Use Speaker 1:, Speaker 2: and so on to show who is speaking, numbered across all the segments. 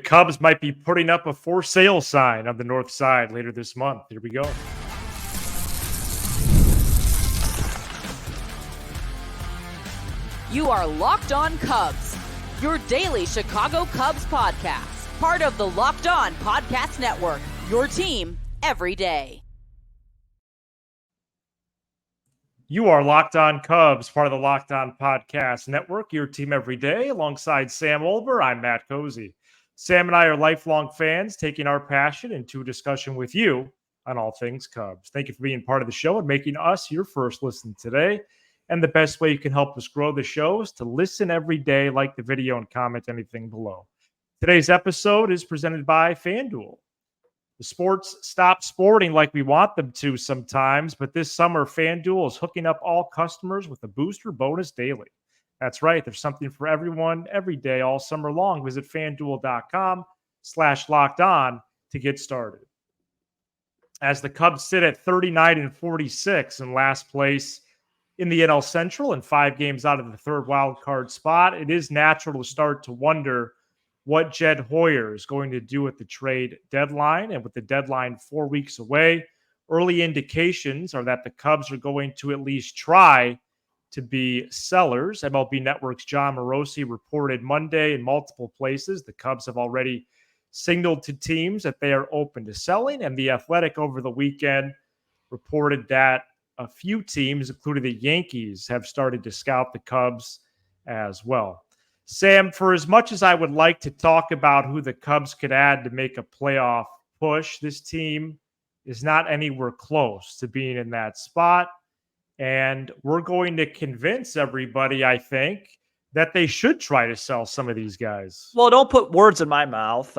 Speaker 1: Cubs might be putting up a for sale sign on the north side later this month. Here we go.
Speaker 2: You are Locked On Cubs, your daily Chicago Cubs podcast, part of the Locked On Podcast Network, your team every day.
Speaker 1: You are Locked On Cubs, part of the Locked On Podcast Network, your team every day. Alongside Sam Olber, I'm Matt Cozy. Sam and I are lifelong fans, taking our passion into a discussion with you on all things Cubs. Thank you for being part of the show and making us your first listen today. And the best way you can help us grow the show is to listen every day, like the video, and comment anything below. Today's episode is presented by FanDuel. The sports stop sporting like we want them to sometimes, but this summer, FanDuel is hooking up all customers with a booster bonus daily. That's right. There's something for everyone every day all summer long. Visit FanDuel.com/locked-on to get started. As the Cubs sit at 39-46 in last place in the NL Central and 5 games out of the third wild card spot, it is natural to start to wonder what Jed Hoyer is going to do at the trade deadline. And with the deadline 4 weeks away, early indications are that the Cubs are going to at least try to be sellers. MLB Network's John Morosi reported Monday in multiple places the Cubs have already signaled to teams that they are open to selling. And The Athletic over the weekend reported that a few teams, including the Yankees, have started to scout the Cubs as well. Sam, for as much as I would like to talk about who the Cubs could add to make a playoff push, this team is not anywhere close to being in that spot. And we're going to convince everybody, I think, that they should try to sell some of these guys.
Speaker 3: Well, don't put words in my mouth.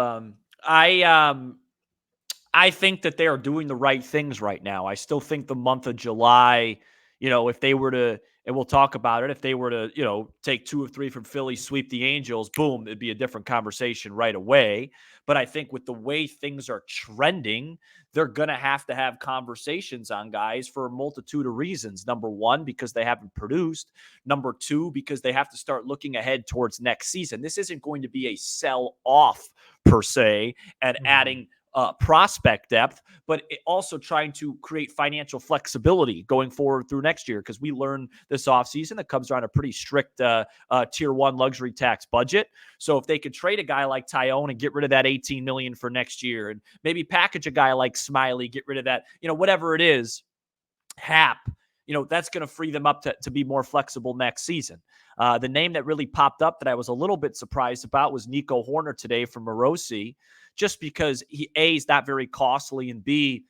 Speaker 3: I think that they are doing the right things right now. I still think the month of July, if they were to, and we'll talk about it, if they were to, take 2 or 3 from Philly, sweep the Angels, boom, it'd be a different conversation right away. But I think with the way things are trending, they're going to have conversations on guys for a multitude of reasons. Number one, because they haven't produced. Number two, because they have to start looking ahead towards next season. This isn't going to be a sell off per se and adding prospect depth, but also trying to create financial flexibility going forward through next year. Because we learned this offseason, the Cubs are on a pretty strict tier 1 luxury tax budget. So if they could trade a guy like Tyone and get rid of that $18 million for next year, and maybe package a guy like Smiley, get rid of that, whatever it is, Hap, that's going to free them up to be more flexible next season. The name that really popped up that I was a little bit surprised about was Nico Horner today from Morosi, just because A, is not very costly, and B,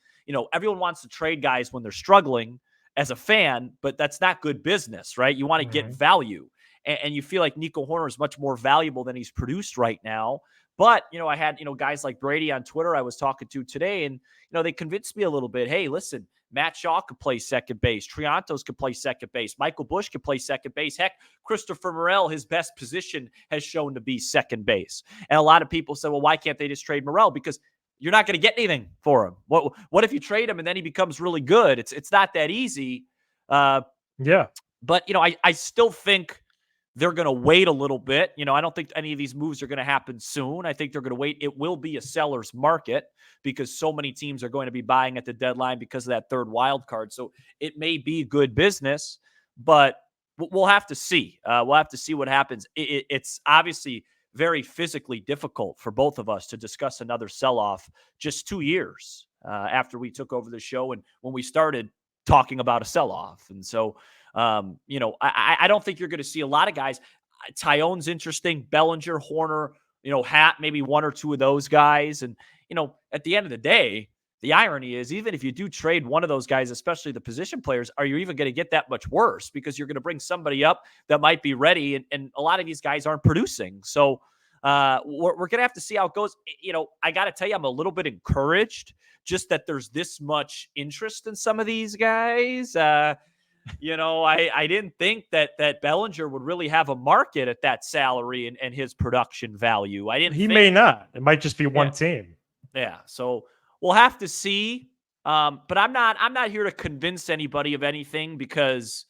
Speaker 3: everyone wants to trade guys when they're struggling as a fan, but that's not good business, right? You want to get value. And you feel like Nico Horner is much more valuable than he's produced right now. But, I had, guys like Brady on Twitter I was talking to today, and, they convinced me a little bit. Hey, listen, Matt Shaw could play second base. Triantos could play second base. Michael Busch could play second base. Heck, Christopher Morel, his best position has shown to be second base. And a lot of people said, well, why can't they just trade Morel? Because you're not going to get anything for him. What if you trade him and then he becomes really good? It's not that easy.
Speaker 1: Yeah.
Speaker 3: But, I still think they're going to wait a little bit. I don't think any of these moves are going to happen soon. I think they're going to wait. It will be a seller's market because so many teams are going to be buying at the deadline because of that third wild card. So it may be good business, but we'll have to see. We'll have to see what happens. It's obviously very physically difficult for both of us to discuss another sell-off just 2 years after we took over the show and when we started talking about a sell-off. And so, I don't think you're going to see a lot of guys. Tyone's interesting. Bellinger, Horner, Hat, maybe 1 or 2 of those guys. And, at the end of the day, the irony is even if you do trade one of those guys, especially the position players, are you even going to get that much worse? Because you're going to bring somebody up that might be ready. And a lot of these guys aren't producing. So we're going to have to see how it goes. I got to tell you, I'm a little bit encouraged just that there's this much interest in some of these guys. I didn't think that Bellinger would really have a market at that salary and his production value.
Speaker 1: He may not. It might just be one team.
Speaker 3: Yeah. So we'll have to see. But I'm not here to convince anybody of anything because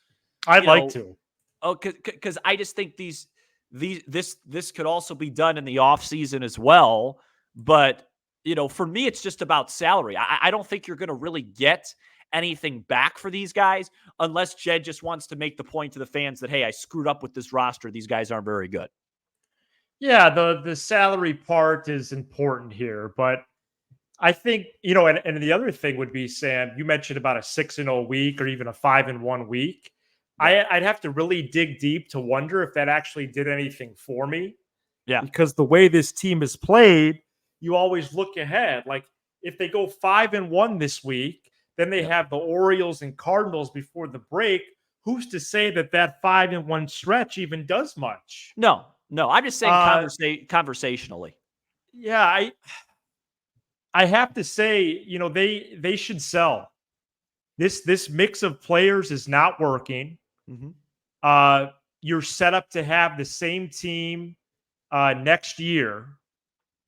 Speaker 1: I'd like to.
Speaker 3: Oh, because I just think these this could also be done in the offseason as well. But, for me, it's just about salary. I don't think you're going to really get anything back for these guys unless Jed just wants to make the point to the fans that, hey, I screwed up with this roster. These guys aren't very good.
Speaker 1: Yeah, the salary part is important here, but I think, and the other thing would be, Sam, you mentioned about a 6-0 week or even a 5-1 week.
Speaker 3: Yeah.
Speaker 1: I'd have to really dig deep to wonder if that actually did anything for me.
Speaker 3: Yeah.
Speaker 1: Because the way this team is played, you always look ahead. Like if they go 5-1 this week, then they have the Orioles and Cardinals before the break. Who's to say that 5-1 stretch even does much?
Speaker 3: No, I'm just saying conversationally.
Speaker 1: Yeah, I have to say, they should sell. This mix of players is not working. You're set up to have the same team next year.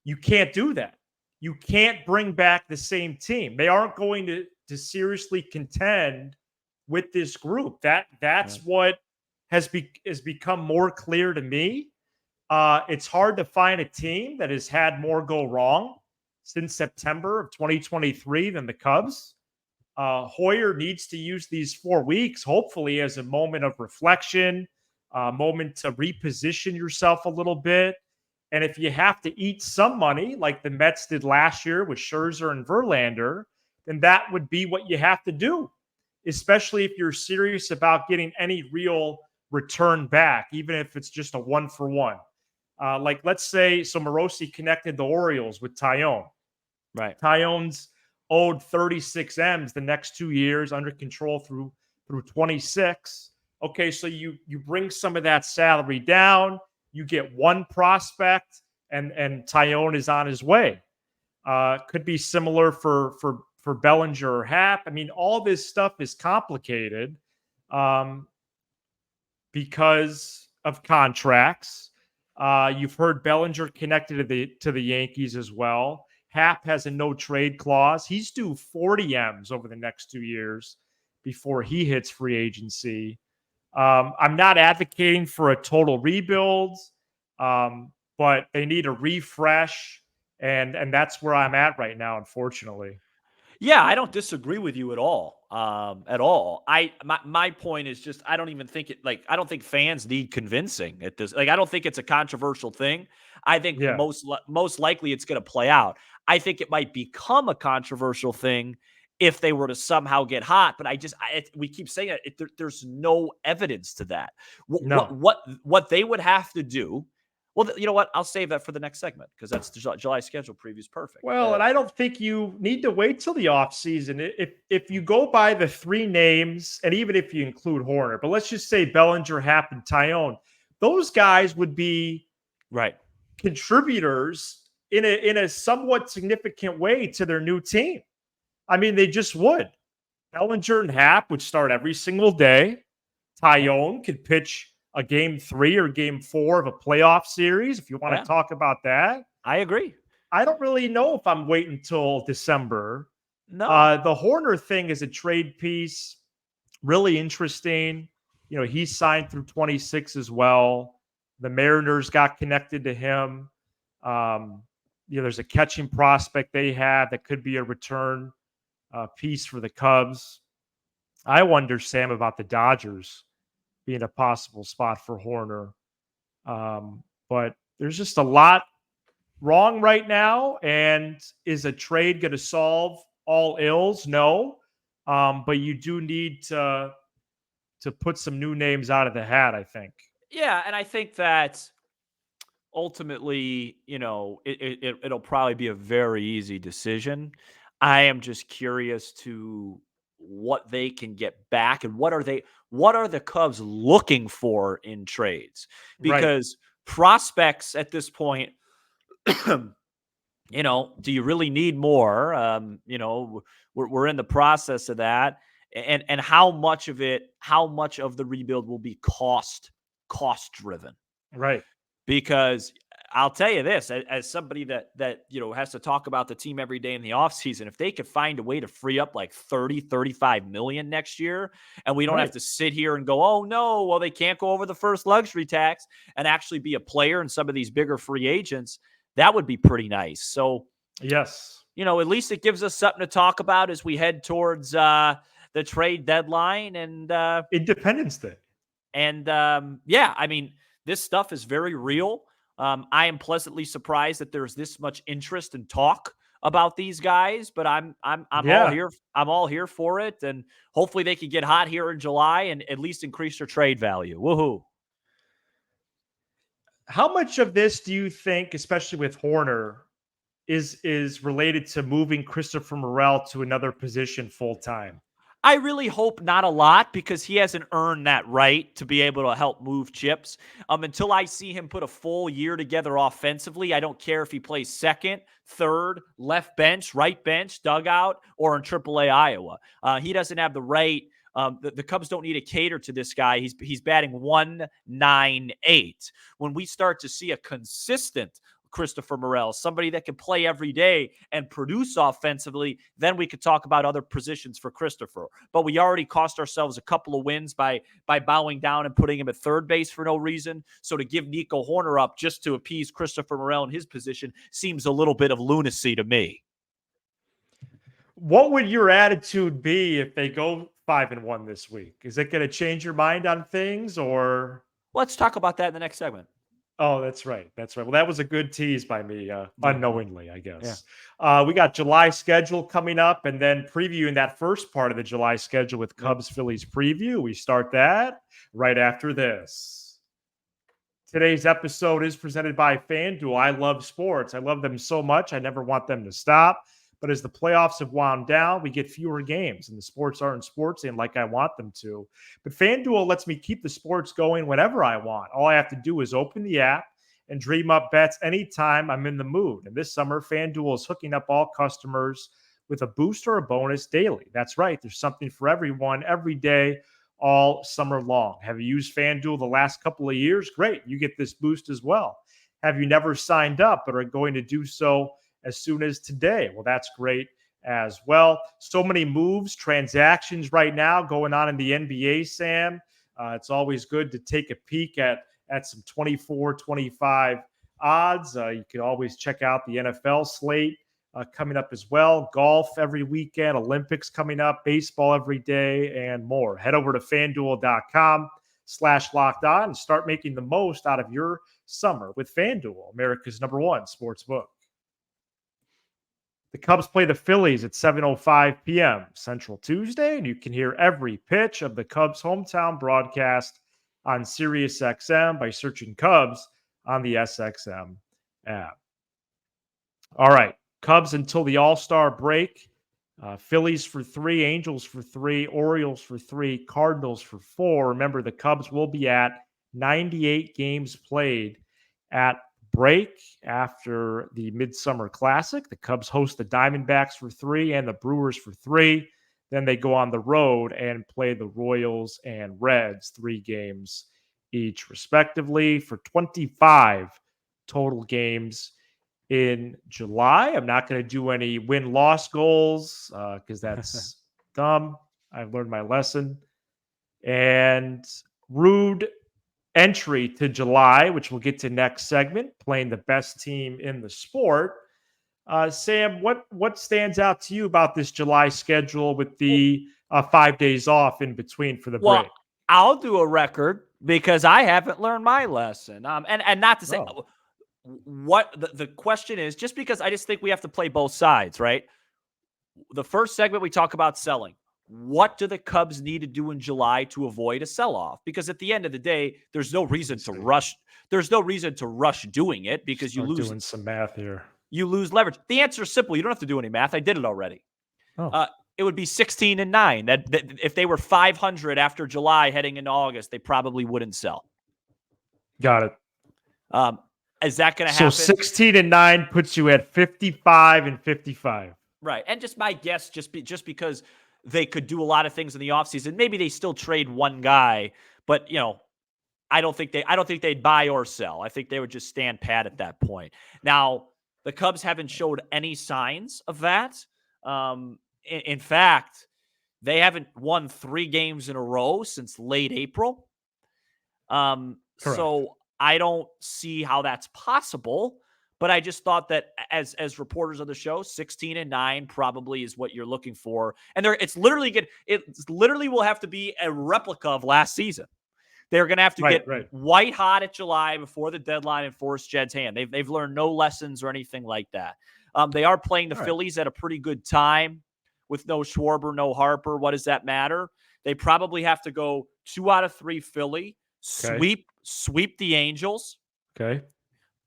Speaker 1: You can't do that. You can't bring back the same team. They aren't going to seriously contend with this group. That's what has become more clear to me. It's hard to find a team that has had more go wrong since September of 2023 than the Cubs. Hoyer needs to use these 4 weeks, hopefully, as a moment of reflection, a moment to reposition yourself a little bit. And if you have to eat some money, like the Mets did last year with Scherzer and Verlander, then that would be what you have to do, especially if you're serious about getting any real return back, even if it's just a 1-for-1. Like, let's say, so Morosi connected the Orioles with Tyone.
Speaker 3: Right.
Speaker 1: Tyone's owed 36 M's the next 2 years under control through 26. Okay, so you bring some of that salary down, you get one prospect, and Tyone is on his way. Could be similar for Bellinger or Happ. I mean, all this stuff is complicated because of contracts. You've heard Bellinger connected to the Yankees as well. Happ has a no trade clause. He's due 40 M's over the next 2 years before he hits free agency. I'm not advocating for a total rebuild, but they need a refresh, and that's where I'm at right now, unfortunately.
Speaker 3: Yeah, I don't disagree with you at all. At all. My point is just I don't even think I don't think fans need convincing at this. I don't think it's a controversial thing. I think
Speaker 1: Yeah.
Speaker 3: most likely it's going to play out. I think it might become a controversial thing if they were to somehow get hot, but we keep saying it. There's no evidence to that.
Speaker 1: No.
Speaker 3: What they would have to do. Well, you know what? I'll save that for the next segment because that's the July schedule preview is perfect.
Speaker 1: Well, and I don't think you need to wait till the offseason. If you go by the 3 names, and even if you include Horner, but let's just say Bellinger, Happ, and Tyone, those guys would be
Speaker 3: right
Speaker 1: contributors in a somewhat significant way to their new team. I mean, they just would. Bellinger and Happ would start every single day. Tyone could pitch a game 3 or game 4 of a playoff series, if you want to talk about that.
Speaker 3: I agree.
Speaker 1: I don't really know if I'm waiting until December.
Speaker 3: No.
Speaker 1: The Horner thing is a trade piece. Really interesting. He signed through 26 as well. The Mariners got connected to him. There's a catching prospect they have that could be a return piece for the Cubs. I wonder, Sam, about the Dodgers being a possible spot for Horner. But there's just a lot wrong right now. And is a trade going to solve all ills? No. But you do need to put some new names out of the hat, I think.
Speaker 3: Yeah, and I think that ultimately, it'll probably be a very easy decision. I am just curious to what they can get back and what are the Cubs looking for in trades? Because prospects at this point, do you really need more? We're in the process of that. And how much of the rebuild will be cost driven?
Speaker 1: Right.
Speaker 3: Because I'll tell you this, as somebody that has to talk about the team every day in the offseason, if they could find a way to free up like 35 million next year, and we don't have
Speaker 1: Right.
Speaker 3: to sit here and go, oh no, well, they can't go over the first luxury tax and actually be a player in some of these bigger free agents, that would be pretty nice. So,
Speaker 1: Yes.
Speaker 3: at least it gives us something to talk about as we head towards the trade deadline
Speaker 1: Independence Day.
Speaker 3: yeah, I mean, this stuff is very real. I am pleasantly surprised that there's this much interest and talk about these guys, but I'm all
Speaker 1: Yeah.
Speaker 3: here. I'm all here for it, and hopefully they can get hot here in July and at least increase their trade value. Woohoo!
Speaker 1: How much of this do you think, especially with Horner, is related to moving Christopher Morel to another position full time?
Speaker 3: I really hope not a lot because he hasn't earned that right to be able to help move chips. Until I see him put a full year together offensively, I don't care if he plays second, third, left bench, right bench, dugout, or in AAA Iowa. He doesn't have the right. The Cubs don't need to cater to this guy. He's batting 198. When we start to see a consistent Christopher Morel, somebody that can play every day and produce offensively, then we could talk about other positions for Christopher. But we already cost ourselves a couple of wins by bowing down and putting him at third base for no reason. So to give Nico Horner up just to appease Christopher Morel in his position seems a little bit of lunacy to me.
Speaker 1: What would your attitude be if they go 5-1 this week? Is it going to change your mind on things, or?
Speaker 3: Let's talk about that in the next segment.
Speaker 1: Oh, that's right. That's right. Well, that was a good tease by me, unknowingly, I guess.
Speaker 3: Yeah.
Speaker 1: We got July schedule coming up, and then previewing that first part of the July schedule with Cubs Phillies preview. We start that right after this. Today's episode is presented by FanDuel. I love sports. I love them so much. I never want them to stop. But as the playoffs have wound down, we get fewer games, and the sports aren't sportsing like I want them to. But FanDuel lets me keep the sports going whenever I want. All I have to do is open the app and dream up bets anytime I'm in the mood. And this summer, FanDuel is hooking up all customers with a boost or a bonus daily. That's right. There's something for everyone every day, all summer long. Have you used FanDuel the last couple of years? Great. You get this boost as well. Have you never signed up but are going to do so as soon as today? Well, that's great as well. So many moves, transactions right now going on in the NBA, Sam. It's always good to take a peek at some 24, 25 odds. You can always check out the NFL slate coming up as well. Golf every weekend, Olympics coming up, baseball every day, and more. Head over to FanDuel.com/lockedon and start making the most out of your summer with FanDuel, America's #1 sports book. The Cubs play the Phillies at 7:05 p.m. Central Tuesday, and you can hear every pitch of the Cubs' hometown broadcast on SiriusXM by searching Cubs on the SXM app. All right, Cubs until the All-Star break. Phillies for 3, Angels for 3, Orioles for 3, Cardinals for 4. Remember, the Cubs will be at 98 games played at break after the Midsummer Classic. The Cubs host the Diamondbacks for 3 and the Brewers for 3. Then they go on the road and play the Royals and Reds 3 games each, respectively, for 25 total games in July. I'm not going to do any win-loss goals because that's dumb. I've learned my lesson. And rude entry to July, which we'll get to next segment, playing the best team in the sport. Sam, what stands out to you about this July schedule with the 5 days off in between for the break?
Speaker 3: I'll do a record because I haven't learned my lesson. And not to say what the question is, just because I just think we have to play both sides, right? The first segment we talk about selling. What do the Cubs need to do in July to avoid a sell-off? Because at the end of the day, there's no reason to rush. There's no reason to rush doing it because you lose.
Speaker 1: Doing some math here.
Speaker 3: You lose leverage. The answer is simple. You don't have to do any math. I did it already. It would be 16-9. That if they were 500 after July heading into August, they probably wouldn't sell.
Speaker 1: Got it.
Speaker 3: Is that going to happen?
Speaker 1: So 16-9 puts you at 55-55.
Speaker 3: Right. And just my guess, just because they could do a lot of things in the offseason, maybe they still trade one guy, but I don't think they'd buy or sell. I think they would just stand pat at that point. Now, the Cubs haven't showed any signs of that. In fact, they haven't won 3 games in a row since late April. So I don't see how that's possible. But I just thought that as reporters of the show, 16-9 probably is what you're looking for. And it's literally will have to be a replica of last season. They're going to have to get white hot at July before the deadline and force Jed's hand. They've learned no lessons or anything like that. They are playing the Phillies at a pretty good time with no Schwarber, no Harper. What does that matter? They probably have to go 2 out of 3 Philly, sweep the Angels.
Speaker 1: Okay.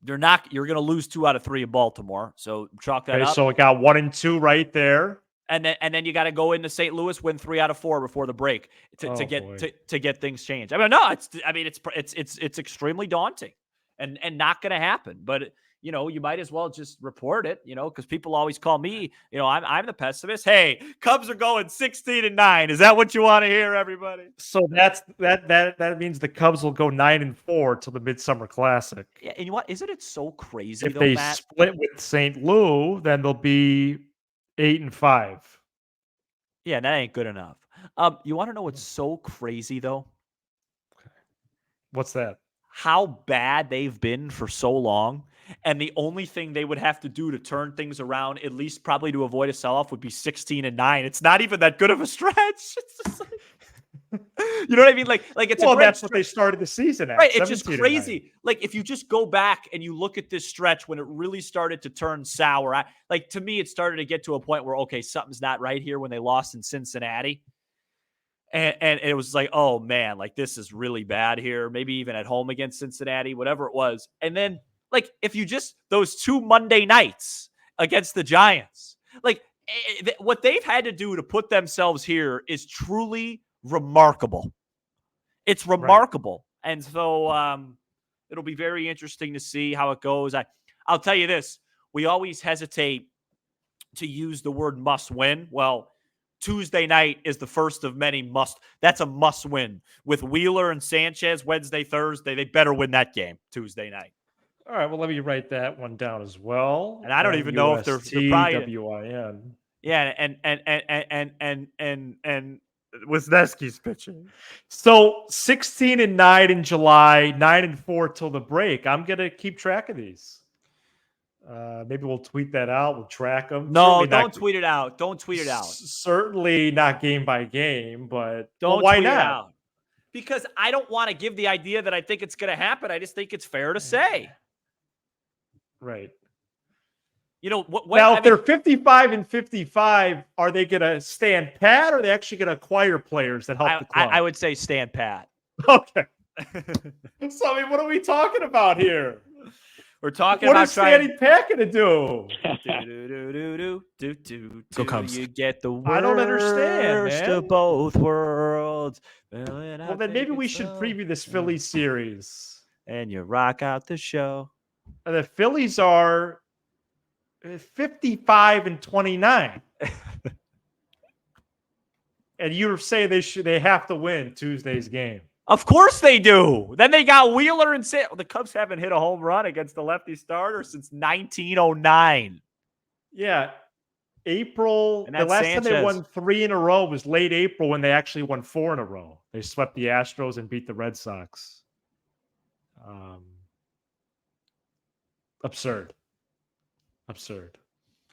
Speaker 3: You're going to lose 2 out of 3 in Baltimore. So chalk that up.
Speaker 1: So we got 1 and 2 right there.
Speaker 3: And then you got to go into St. Louis, win 3 out of 4 before the break to get things changed. I mean, no, it's extremely daunting and not going to happen. But you might as well just report it, because people always call me, I'm the pessimist. Hey, Cubs are going 16-9. Is that what you want to hear, everybody?
Speaker 1: So that means the Cubs will go 9-4 till the Midsummer Classic.
Speaker 3: Yeah, and you know what? Isn't it so crazy?
Speaker 1: If they split with St. Lou, then they'll be 8-5.
Speaker 3: Yeah, that ain't good enough. You want to know what's so crazy though?
Speaker 1: Okay. What's that?
Speaker 3: How bad they've been for so long. And the only thing they would have to do to turn things around, at least probably to avoid a sell-off, would be 16-9. It's not even that good of a stretch. It's just like, you know what I mean? Like it's
Speaker 1: that's what they started the season at.
Speaker 3: Right. It's just crazy. Like if you just go back and you look at this stretch when it really started to turn sour, to me, it started to get to a point where, okay, something's not right here when they lost in Cincinnati. And it was like, oh man, like this is really bad here. Maybe even at home against Cincinnati, whatever it was. And then if you just those 2 Monday nights against the Giants, what they've had to do to put themselves here is truly remarkable. It's remarkable. Right. And so it'll be very interesting to see how it goes. I'll tell you this. We always hesitate to use the word must win. Well, Tuesday night is the first of many that's a must win. With Wheeler and Sanchez Wednesday, Thursday, they better win that game Tuesday night.
Speaker 1: All right, well, let me write that one down as well.
Speaker 3: And I don't even know if they're probably
Speaker 1: WIN.
Speaker 3: Yeah, and Wisniewski's pitching.
Speaker 1: So 16-9 in July, 9-4 till the break. I'm gonna keep track of these. Maybe we'll tweet that out. We'll track them.
Speaker 3: No, don't tweet it out. Don't tweet it out.
Speaker 1: Certainly not game by game, but
Speaker 3: why not? It out. Because I don't want to give the idea that I think it's going to happen. I just think it's fair to say.
Speaker 1: Right.
Speaker 3: If
Speaker 1: they're 55-55, are they going to stand pat, or are they actually going to acquire players that help the club?
Speaker 3: I would say stand pat.
Speaker 1: Okay. So, what are we talking about here?
Speaker 3: We're talking
Speaker 1: about
Speaker 3: what is
Speaker 1: standing pat going to do?
Speaker 3: Go Cubs. You get the worst
Speaker 1: I don't understand, man.
Speaker 3: of both worlds.
Speaker 1: Well, then maybe we should preview this Phillies series.
Speaker 3: And you rock out the show.
Speaker 1: The Phillies are 55-29. And you say they have to win Tuesday's game.
Speaker 3: Of course they do. Then they got Wheeler and the Cubs haven't hit a home run against the lefty starter since 1909.
Speaker 1: Yeah. April. The last time they won 3 in a row was late April when they actually won 4 in a row. They swept the Astros and beat the Red Sox. Absurd.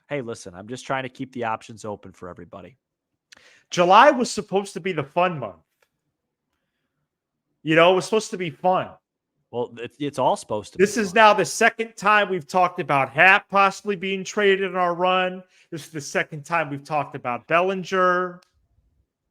Speaker 3: Hey, listen, I'm just trying to keep the options open for everybody.
Speaker 1: July was supposed to be the fun month. It was supposed to be fun.
Speaker 3: Well, it's all supposed to be.
Speaker 1: This is now the second time we've talked about Happ possibly being traded in our run. This is the second time we've talked about Bellinger.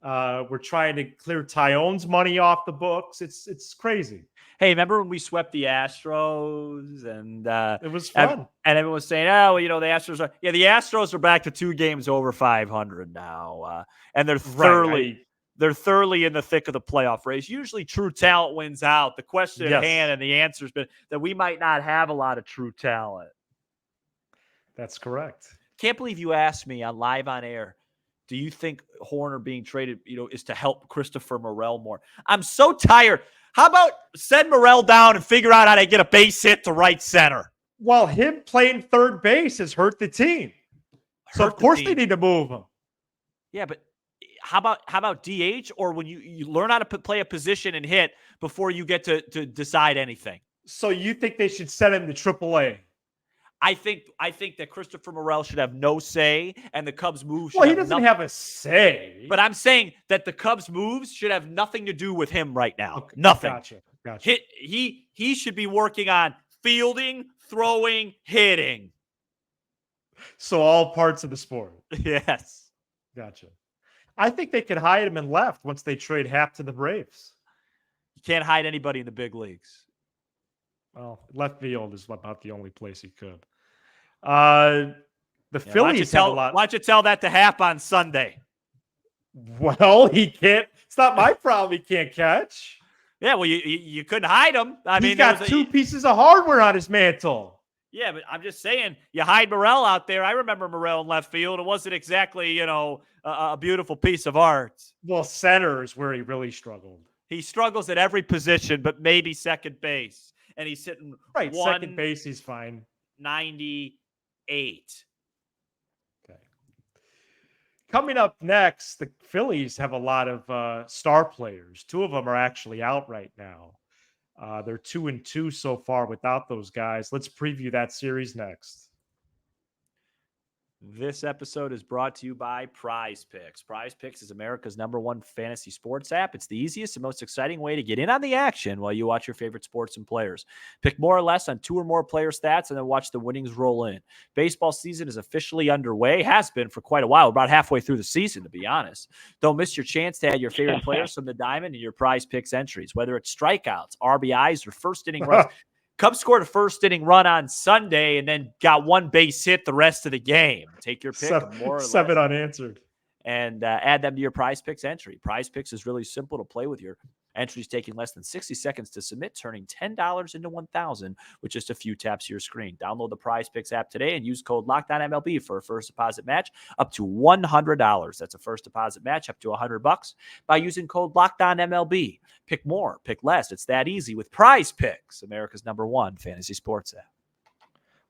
Speaker 1: We're trying to clear Tyone's money off the books. It's crazy.
Speaker 3: Hey, remember when we swept the Astros and
Speaker 1: it was fun?
Speaker 3: And everyone was saying, "Oh, well, the Astros are back to 2 games over 500 now, and they're thoroughly." They're thoroughly in the thick of the playoff race. Usually true talent wins out. The question at hand and the answer has been that we might not have a lot of true talent.
Speaker 1: That's correct.
Speaker 3: Can't believe you asked me on live on air, do you think Horner being traded, is to help Christopher Morel more? I'm so tired. How about send Morel down and figure out how to get a base hit to right center?
Speaker 1: Well, him playing third base has hurt the team. So of course they need to move him.
Speaker 3: Yeah, but how about DH, or when you learn how to play a position and hit before you get to decide anything?
Speaker 1: So you think they should send him to AAA?
Speaker 3: I think that Christopher Morel should have no say, and the Cubs' moves.
Speaker 1: Well, he doesn't have a say.
Speaker 3: But I'm saying that the Cubs' moves should have nothing to do with him right now.
Speaker 1: Okay,
Speaker 3: nothing.
Speaker 1: Gotcha.
Speaker 3: He should be working on fielding, throwing, hitting.
Speaker 1: So all parts of the sport.
Speaker 3: Yes.
Speaker 1: Gotcha. I think they could hide him in left once they trade Happ to the Braves.
Speaker 3: You can't hide anybody in the big leagues.
Speaker 1: Well, left field is about the only place he could. The Phillies have a lot.
Speaker 3: Why don't you tell that to Happ on Sunday?
Speaker 1: Well, he can't. It's not my problem. He can't catch.
Speaker 3: Yeah, well, you couldn't hide him.
Speaker 1: He's got two pieces of hardware on his mantle.
Speaker 3: Yeah, but I'm just saying, you hide Morel out there. I remember Morel in left field. It wasn't exactly, a beautiful piece of art.
Speaker 1: Well, center is where he really struggled.
Speaker 3: He struggles at every position, but maybe second base. And he's sitting
Speaker 1: right. Second base, he's fine.
Speaker 3: 98.
Speaker 1: Okay. Coming up next, the Phillies have a lot of star players. Two of them are actually out right now. They're 2-2 so far without those guys. Let's preview that series next.
Speaker 3: This episode is brought to you by Prize Picks. Prize Picks is America's #1 fantasy sports app. It's the easiest and most exciting way to get in on the action while you watch your favorite sports and players. Pick more or less on 2 or more player stats and then watch the winnings roll in. Baseball season is officially underway. Has been for quite a while, about halfway through the season, to be honest. Don't miss your chance to add your favorite players from the diamond in your Prize Picks entries, whether it's strikeouts, RBIs, or first inning runs. Cubs scored a first inning run on Sunday and then got one base hit the rest of the game. Take your pick.
Speaker 1: Seven unanswered.
Speaker 3: And add them to your Prize Picks entry. Prize Picks is really simple to play with. Your entries taking less than 60 seconds to submit, turning $10 into $1,000 with just a few taps of your screen. Download the Prize Picks app today and use code LOCKEDONMLB for a first deposit match up to $100. That's a first deposit match up to $100 by using code LOCKEDONMLB. Pick more, pick less. It's that easy with Prize Picks, America's #1 fantasy sports app.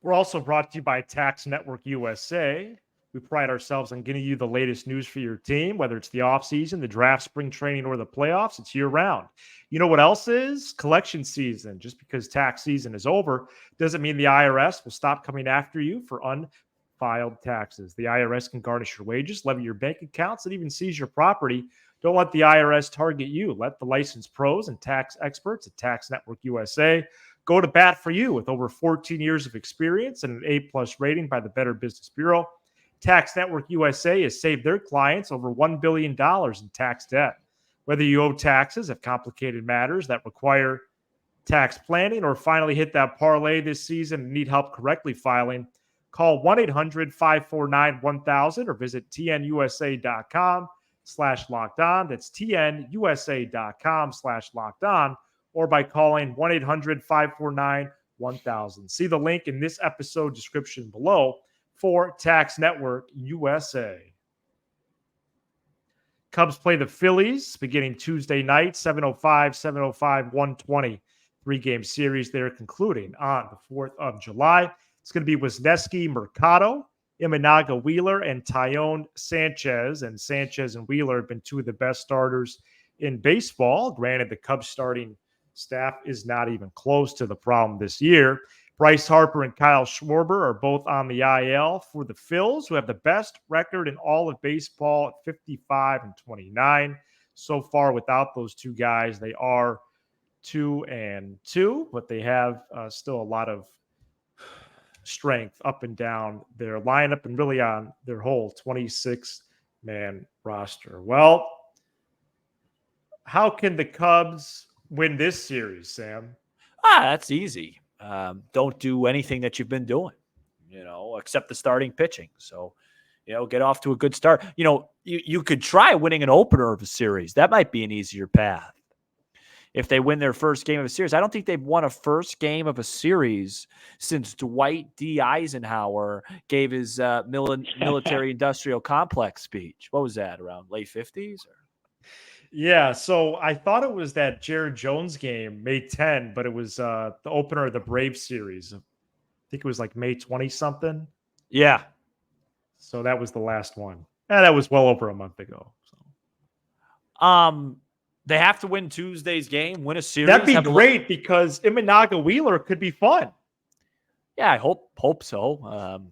Speaker 1: We're also brought to you by Tax Network USA. We pride ourselves on getting you the latest news for your team, whether it's the offseason, the draft, spring training, or the playoffs. It's year-round. You know what else is? Collection season. Just because tax season is over doesn't mean the IRS will stop coming after you for unfiled taxes. The IRS can garnish your wages, levy your bank accounts, and even seize your property. Don't let the IRS target you. Let the licensed pros and tax experts at Tax Network USA go to bat for you. With over 14 years of experience and an A+ rating by the Better Business Bureau, Tax Network USA has saved their clients over $1 billion in tax debt. Whether you owe taxes, have complicated matters that require tax planning, or finally hit that parlay this season and need help correctly filing, call 1-800-549-1000 or visit tnusa.com/lockedon. That's tnusa.com/lockedon, or by calling 1-800-549-1000. See the link in this episode description below for Tax Network USA. Cubs play the Phillies beginning Tuesday night, 7:05, 1:20. 3-game series there concluding on the 4th of July. It's going to be Wisniewski, Mercado, Imanaga, Wheeler, and Tyone Sanchez. And Sanchez and Wheeler have been two of the best starters in baseball. Granted, the Cubs starting staff is not even close to the problem this year. Bryce Harper and Kyle Schwarber are both on the IL for the Phils, who have the best record in all of baseball at 55-29. So far, without those two guys, they are 2-2, but they have still a lot of strength up and down their lineup and really on their whole 26-man roster. Well, how can the Cubs win this series, Sam?
Speaker 3: That's easy. Don't do anything that you've been doing, except the starting pitching. So, get off to a good start. You could try winning an opener of a series. That might be an easier path. If they win their first game of a series, I don't think they've won a first game of a series since Dwight D. Eisenhower gave his military industrial complex speech. What was that, around late 50s?
Speaker 1: Yeah, so I thought it was that Jared Jones game, May 10, but it was the opener of the Brave series. I think it was like May 20 something.
Speaker 3: Yeah.
Speaker 1: So that was the last one. And that was well over a month ago.
Speaker 3: They have to win Tuesday's game, win a series.
Speaker 1: That'd be great because Imanaga Wheeler could be fun.
Speaker 3: Yeah, I hope so.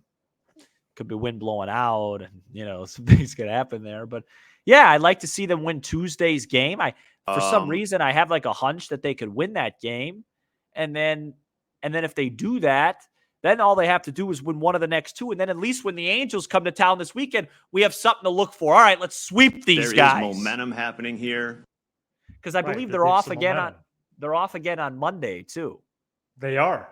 Speaker 3: Could be wind blowing out, and some things could happen there. But yeah, I'd like to see them win Tuesday's game. For some reason, I have like a hunch that they could win that game, and then if they do that, then all they have to do is win one of the next two, and then at least when the Angels come to town this weekend, we have something to look for. All right, let's sweep these guys.
Speaker 4: There is momentum happening here
Speaker 3: because I believe they're off again they're off again on Monday too.
Speaker 1: They are.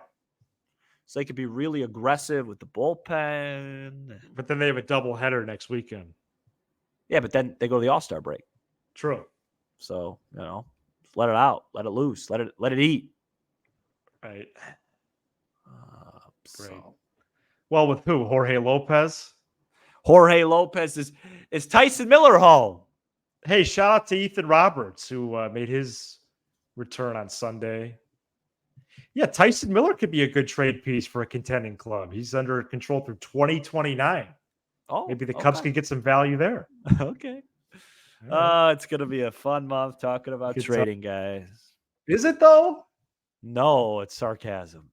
Speaker 3: So they could be really aggressive with the bullpen.
Speaker 1: But then they have a doubleheader next weekend.
Speaker 3: Yeah, but then they go to the All-Star break.
Speaker 1: True.
Speaker 3: So, let it out. Let it loose. Let it eat.
Speaker 1: Right. Great.
Speaker 3: So.
Speaker 1: Well, with who? Jorge Lopez?
Speaker 3: Jorge Lopez is Tyson Miller home.
Speaker 1: Hey, shout out to Ethan Roberts, who made his return on Sunday. Yeah, Tyson Miller could be a good trade piece for a contending club. He's under control through 2029.
Speaker 3: Oh,
Speaker 1: maybe the Cubs could get some value there.
Speaker 3: Okay. It's going to be a fun month talking about trading, guys.
Speaker 1: Is it though?
Speaker 3: No, it's sarcasm.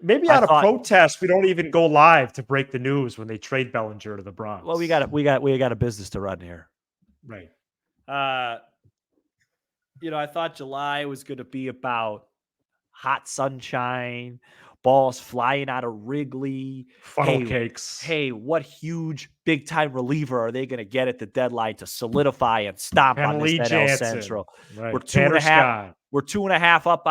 Speaker 1: Maybe out of protest, we don't even go live to break the news when they trade Bellinger to the Bronx.
Speaker 3: Well, we got a business to run here.
Speaker 1: Right.
Speaker 3: I thought July was going to be about hot sunshine, balls flying out of Wrigley,
Speaker 1: funnel cakes.
Speaker 3: Hey, what huge big time reliever are they going to get at the deadline to solidify and stomp on this NL Central?
Speaker 1: Right.
Speaker 3: We're 2.5. We're 2.5 up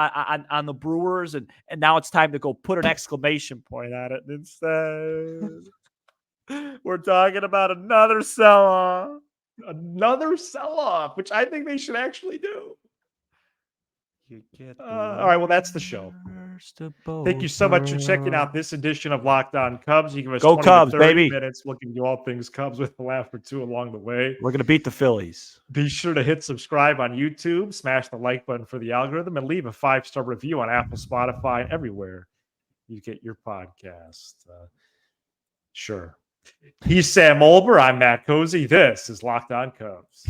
Speaker 3: on the Brewers, and now it's time to go put an exclamation point on it. And instead, we're talking about another sell-off.
Speaker 1: Another sell-off, which I think they should actually do. All right, well, that's the show. Thank you so much for checking out this edition of Locked On Cubs. You give us
Speaker 3: Go
Speaker 1: 20
Speaker 3: Cubs,
Speaker 1: to 30
Speaker 3: baby.
Speaker 1: minutes. We'll give you all things Cubs with a laugh or two along the way.
Speaker 3: We're going to beat the Phillies.
Speaker 1: Be sure to hit subscribe on YouTube, smash the like button for the algorithm, and leave a 5-star review on Apple, Spotify, and everywhere you get your podcast. Sure. He's Sam Olber. I'm Matt Cozy. This is Locked On Cubs.